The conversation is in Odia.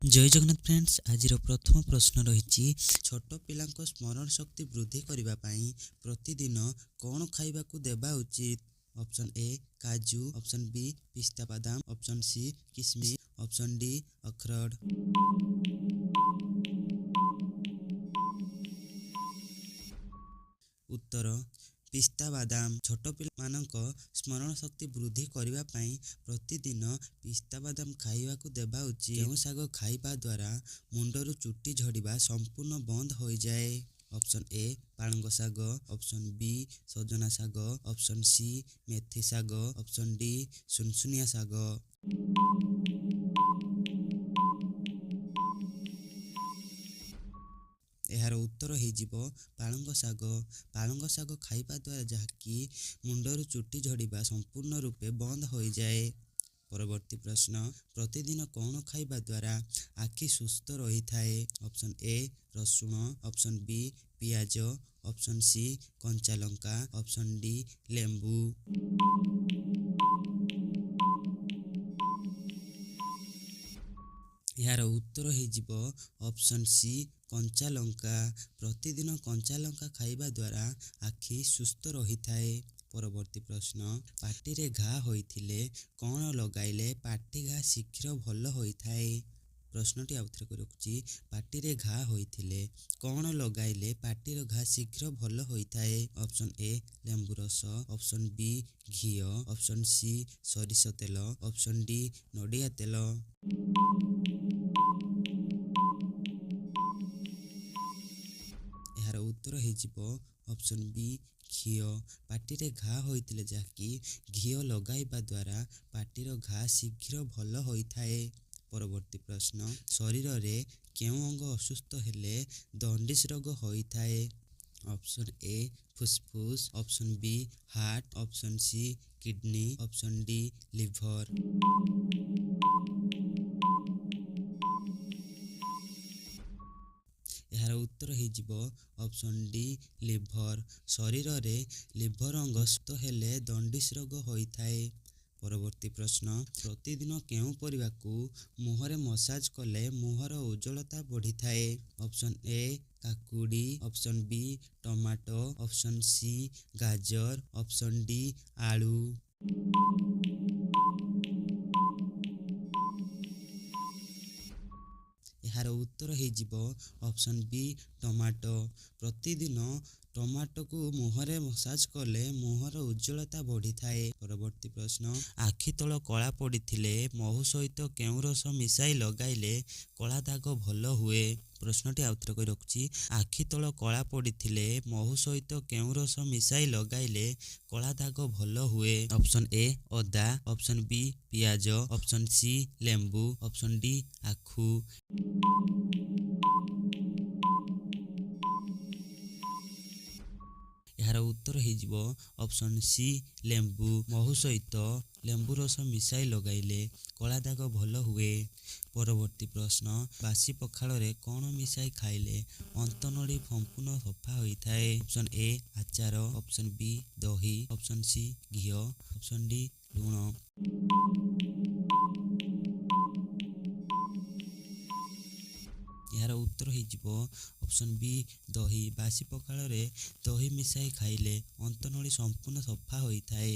ଜୟ ଜଗନ୍ନାଥ ଫ୍ରେଣ୍ଡସ୍, ଆଜିର ପ୍ରଥମ ପ୍ରଶ୍ନ ରହିଛି, ଛୋଟ ପିଲାଙ୍କ ସ୍ମରଣ ଶକ୍ତି ବୃଦ୍ଧି କରିବା ପାଇଁ ପ୍ରତିଦିନ କ'ଣ ଖାଇବାକୁ ଦେବା ଉଚିତ? ଅପସନ୍ ଏ କାଜୁ, ଅପସନ୍ ବି ପିସ୍ତା ବାଦାମ, ଅପସନ୍ ସି କିସମିସ, ଅପସନ୍ ଡି ଅଖରୋଟ। ଉତ୍ତର ପିସ୍ତା ବାଦାମ। ଛୋଟ ପିଲାମାନଙ୍କ ସ୍ମରଣ ଶକ୍ତି ବୃଦ୍ଧି କରିବା ପାଇଁ ପ୍ରତିଦିନ ପିସ୍ତା ବାଦାମ ଖାଇବାକୁ ଦେବା ଉଚିତ। କେଉଁ ଶାଗ ଖାଇବା ଦ୍ୱାରା ମୁଣ୍ଡରୁ ଚୁଟି ଝଡ଼ିବା ସମ୍ପୂର୍ଣ୍ଣ ବନ୍ଦ ହୋଇଯାଏ? ଅପସନ୍ ଏ ପାଳଙ୍ଗ ଶାଗ, ଅପସନ୍ ବି ସଜନା ଶାଗ, ଅପସନ୍ ସି ମେଥି ଶାଗ, ଅପସନ୍ ଡି ସୁନସୁନିଆ ଶାଗ। ଏହାର ଉତ୍ତର ହେଇଯିବ ପାଳଙ୍ଗ ଶାଗ। ପାଳଙ୍ଗ ଶାଗ ଖାଇବା ଦ୍ୱାରା ଯାହାକି ମୁଣ୍ଡରୁ ଚୁଟି ଝଡ଼ିବା ସମ୍ପୂର୍ଣ୍ଣ ରୂପେ ବନ୍ଦ ହୋଇଯାଏ। ପରବର୍ତ୍ତୀ ପ୍ରଶ୍ନ, ପ୍ରତିଦିନ କ'ଣ ଖାଇବା ଦ୍ୱାରା ଆଖି ସୁସ୍ଥ ରହିଥାଏ? ଅପସନ୍ ଏ ରସୁଣ, ଅପସନ୍ ବି ପିଆଜ, ଅପସନ୍ ସି କଞ୍ଚା ଲଙ୍କା, ଅପସନ୍ ଡି ଲେମ୍ବୁ। ଏହାର ଉତ୍ତର ହେଇଯିବ ଅପସନ୍ ସି କଞ୍ଚା ଲଙ୍କା। ପ୍ରତିଦିନ କଞ୍ଚା ଲଙ୍କା ଖାଇବା ଦ୍ୱାରା ଆଖି ସୁସ୍ଥ ରହିଥାଏ। ପରବର୍ତ୍ତୀ ପ୍ରଶ୍ନ, ପାଟିରେ ଘା ହୋଇଥିଲେ କ'ଣ ଲଗାଇଲେ ପାଟି ଘା ଶୀଘ୍ର ଭଲ ହୋଇଥାଏ? ପ୍ରଶ୍ନଟି ଆଉଥରେ କରି ରଖୁଛି, ପାଟିରେ ଘା ହୋଇଥିଲେ କ'ଣ ଲଗାଇଲେ ପାଟିର ଘା ଶୀଘ୍ର ଭଲ ହୋଇଥାଏ? ଅପସନ୍ ଏ ଲେମ୍ବୁ ରସ, ଅପସନ୍ ବି ଘିଅ, ଅପସନ୍ ସି ସୋରିଷ ତେଲ, ଅପସନ୍ ଡି ନଡ଼ିଆ ତେଲ। ଏହାର ଉତ୍ତର ହେଇଯିବ ଅପସନ୍ ବି ଘିଅ। ପାଟିରେ ଘା ହୋଇଥିଲେ ଯାହାକି ଘିଅ ଲଗାଇବା ଦ୍ୱାରା ପାଟିର ଘା ଶୀଘ୍ର ଭଲ ହୋଇଥାଏ। ପରବର୍ତ୍ତୀ ପ୍ରଶ୍ନ, ଶରୀରରେ କେଉଁ ଅଙ୍ଗ ଅସୁସ୍ଥ ହେଲେ ଦଣ୍ଡିସ୍ ରୋଗ ହୋଇଥାଏ? ଅପସନ୍ ଏ ଫୁସଫୁସ୍, option B heart, option C kidney, option D liver. ଏହାର ଉତ୍ତର ହେଇଯିବ ଅପସନ୍ ଡି ଲିଭର। ଶରୀରରେ ଲିଭର ଅଙ୍ଗ ଅସୁସ୍ଥ ହେଲେ ଦଣ୍ଡିସ୍ ରୋଗ ହୋଇଥାଏ। ପରବର୍ତ୍ତୀ ପ୍ରଶ୍ନ, ପ୍ରତିଦିନ କେଉଁ ପରିବାକୁ ମୁହଁରେ ମସାଜ କଲେ ମୁହଁର ଉଜ୍ଜ୍ୱଳତା ବଢ଼ିଥାଏ? ଅପସନ୍ ଏ କାକୁଡ଼ି, option B tomato, option C ଗାଜର, ଅପସନ୍ ଡି ଆଳୁ। ଏହାର ଉତ୍ତର ହେଇଯିବ ଅପସନ୍ ବି ଟମାଟୋ। ପ୍ରତିଦିନ ଟମାଟୋକୁ ମୁହଁରେ ମସାଜ କଲେ ମୁହଁର ଉଜ୍ଜ୍ୱଳତା ବଢ଼ିଥାଏ। ପରବର୍ତ୍ତୀ ପ୍ରଶ୍ନ, ଆଖି ତଳ କଳା ପଡ଼ିଥିଲେ ମହୁ ସହିତ କେଉଁ ରସ ମିଶାଇ ଲଗାଇଲେ କଳା ଦାଗ ଭଲ ହୁଏ? ପ୍ରଶ୍ନଟି ଆଉଥରେ କରି ରଖୁଛି, ଆଖି ତଳ କଳା ପଡ଼ିଥିଲେ ମହୁ ସହିତ କେଉଁ ରସ ମିଶାଇ ଲଗାଇଲେ କଳା ଦାଗ ଭଲ ହୁଏ? ଅପସନ୍ ଏ ଅଦା, ଅପସନ୍ ବି ପିଆଜ, ଅପସନ୍ ସି ଲେମ୍ବୁ, ଅପସନ୍ ଡି ଆଖୁ। ଏହାର ଉତ୍ତର ହେଇଯିବ ଅପସନ୍ ସି ଲେମ୍ବୁ। ମହୁ ସହିତ ଲେମ୍ବୁ ରସ ମିଶାଇ ଲଗାଇଲେ କଳା ଦାଗ ଭଲ ହୁଏ। ପରବର୍ତ୍ତୀ ପ୍ରଶ୍ନ, ବାସି ପଖାଳରେ କ'ଣ ମିଶାଇ ଖାଇଲେ ଅନ୍ତନଳୀ ସମ୍ପୂର୍ଣ୍ଣ ସଫା ହୋଇଥାଏ? ଅପସନ୍ ଏ ଆଚାର, ଅପସନ୍ ବି ଦହି, ଅପସନ୍ ସି ଘିଅ, ଅପସନ୍ ଡି ଲୁଣ। ଏହାର ଉତ୍ତର ହେଇଯିବ ଅପସନ୍ ବି ଦହି। ବାସି ପଖାଳରେ ଦହି ମିଶାଇ ଖାଇଲେ ଅନ୍ତନଳୀ ସମ୍ପୂର୍ଣ୍ଣ ସଫା ହୋଇଥାଏ।